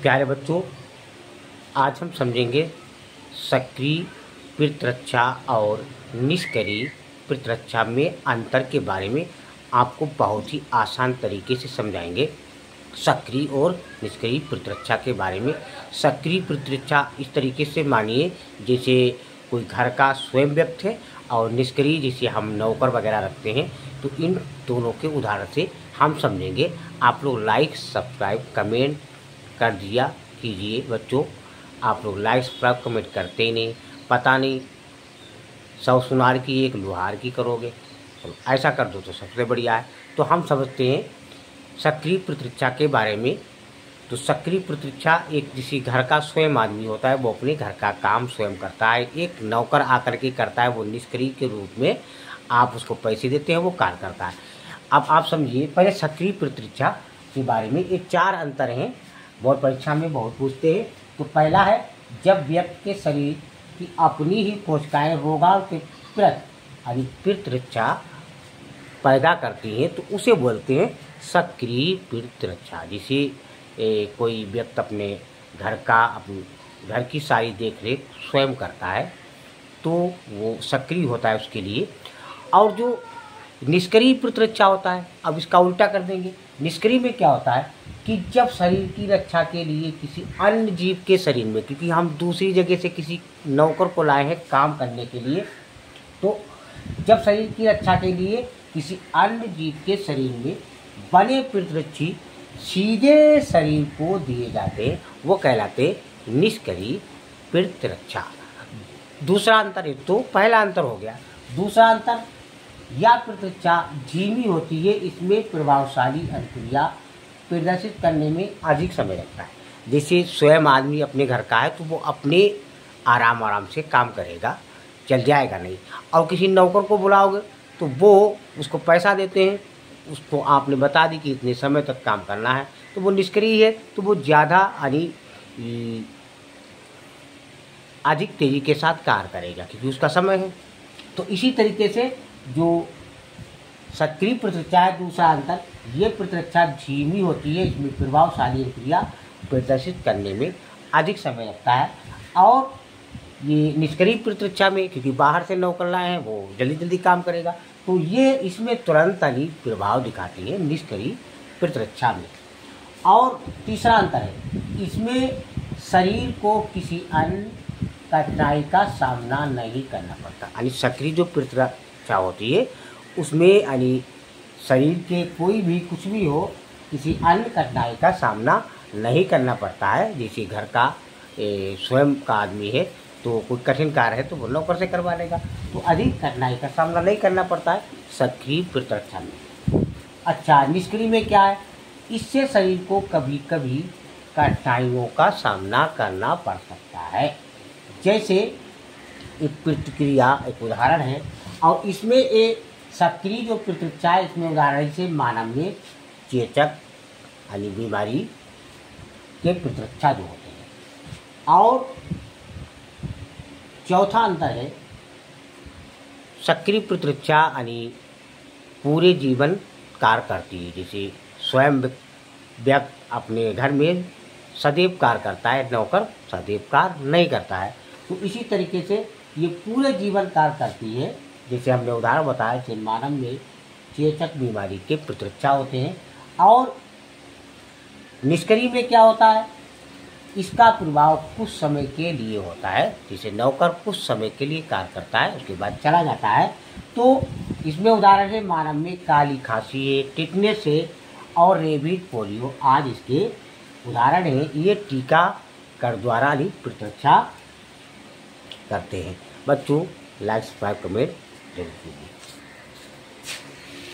प्यारे बच्चों, आज हम समझेंगे सक्रिय प्रतिरक्षा और निष्क्रिय प्रतिरक्षा में अंतर के बारे में। आपको बहुत ही आसान तरीके से समझाएंगे सक्रिय और निष्क्रिय प्रतिरक्षा के बारे में। सक्रिय प्रतिरक्षा इस तरीके से मानिए जैसे कोई घर का स्वयं व्यक्ति है, और निष्क्रिय जैसे हम नौकर वगैरह रखते हैं। तो इन दोनों के उदाहरण से हम समझेंगे। आप लोग लाइक सब्सक्राइब कमेंट कर दिया कीजिए बच्चों। आप लोग लाइक सब्सक्राइब कमेंट करते ही नहीं, पता नहीं 100 सुनार की 1 लुहार की करोगे। तो ऐसा कर दो तो सबसे बढ़िया है। तो हम समझते हैं सक्रिय प्रतिरक्षा के बारे में। तो सक्रिय प्रतिरक्षा एक किसी घर का स्वयं आदमी होता है, वो अपने घर का काम स्वयं करता है। एक नौकर आकर के करता है, वो निष्क्रिय के रूप में आप उसको पैसे देते हैं, वो कार्य करता है। अब आप समझिए पहले सक्रिय प्रतिरक्षा के बारे में। ये 4 अंतर हैं, बोर्ड परीक्षा में बहुत पूछते हैं। तो पहला है जब व्यक्ति के शरीर की अपनी ही कोशिकाएं रोगाणु के प्रति प्रतिरक्षा पैदा करती हैं, तो उसे बोलते हैं सक्रिय प्रतिरक्षा। जिसे कोई व्यक्ति अपने अपने घर की सारी देखरेख स्वयं करता है, तो वो सक्रिय होता है उसके लिए। और जो निष्क्रिय प्रतिरक्षा होता है, अब इसका उल्टा कर देंगे। निष्क्रिय में क्या होता है कि जब शरीर की रक्षा के लिए किसी अन्य जीव के शरीर में, क्योंकि हम दूसरी जगह से किसी नौकर को लाए हैं काम करने के लिए, तो जब शरीर की रक्षा के लिए किसी अन्य जीव के शरीर में बने प्रतिरक्षी सीधे शरीर को दिए जाते हैं, वो कहलाते निष्क्रिय प्रतिरक्षा। दूसरा अंतर, एक तो पहला अंतर हो गया। दूसरा अंतर, यह प्रतिरक्षा धीमी होती है, इसमें प्रभावशाली अभिक्रिया प्रदर्शित करने में अधिक समय लगता है। जैसे स्वयं आदमी अपने घर का है, तो वो अपने आराम से काम करेगा, चल जाएगा नहीं। और किसी नौकर को बुलाओगे तो वो उसको पैसा देते हैं, उसको आपने बता दी कि इतने समय तक काम करना है, तो वो निष्क्रिय है, तो वो ज़्यादा अधिक तेज़ी के साथ कार्य करेगा क्योंकि उसका समय है। तो इसी तरीके से जो सक्रिय प्रतिरक्षा है, दूसरा अंतर, ये प्रतिरक्षा धीमी होती है, इसमें प्रभावशाली क्रिया प्रदर्शित करने में अधिक समय लगता है। और ये निष्क्रिय प्रतिरक्षा में क्योंकि बाहर से नौकर लाए हैं, वो जल्दी काम करेगा, तो ये इसमें तुरंत प्रभाव दिखाती है निष्क्रिय प्रतिरक्षा में। और तीसरा अंतर है, इसमें शरीर को किसी अन्य कठिनाई का सामना नहीं करना पड़ता। यानी सक्रिय जो प्रतिरक्षा होती है उसमें यानी शरीर के कोई भी कुछ भी हो, किसी अन्य कठिनाई का सामना नहीं करना पड़ता है। जैसे घर का स्वयं का आदमी है, तो कोई कठिन कार्य है तो वो नौकर से करवा लेगा, तो अधिक कठिनाई का सामना नहीं करना पड़ता है सक्रिय प्रतिरक्षा में। अच्छा, निष्क्रिय में क्या है, इससे शरीर को कभी कभी कठिनाइयों का सामना करना पड़ सकता है। जैसे एक प्रतिक्रिया एक उदाहरण है, और इसमें एक सक्रिय जो प्रतिरक्षा है, इसमें उदाहरण से मानव में चेचक यानी बीमारी के प्रतिरक्षा जो होते हैं। और चौथा अंतर है, सक्रिय प्रतिरक्षा यानी पूरे जीवन कार्य करती है। जैसे स्वयं व्यक्ति अपने घर में सदैव कार्य करता है, नौकर सदैव कार्य नहीं करता है। तो इसी तरीके से ये पूरे जीवन कार्य करती है। जैसे हमने उदाहरण बताया कि मानव में चेचक बीमारी के प्रतिरक्षा होते हैं। और निष्क्रिय में क्या होता है, इसका प्रभाव कुछ समय के लिए होता है। जैसे नौकर कुछ समय के लिए कार्य करता है, उसके बाद चला जाता है। तो इसमें उदाहरण है मानव में काली खांसी है, टिटनेस है, और रेबीज पोलियो आज इसके उदाहरण हैं। ये टीकाकरण द्वारा ही प्रतिरक्षा करते हैं। बच्चों लाइक सब्सक्राइब कमेंट जरूर कीजिए।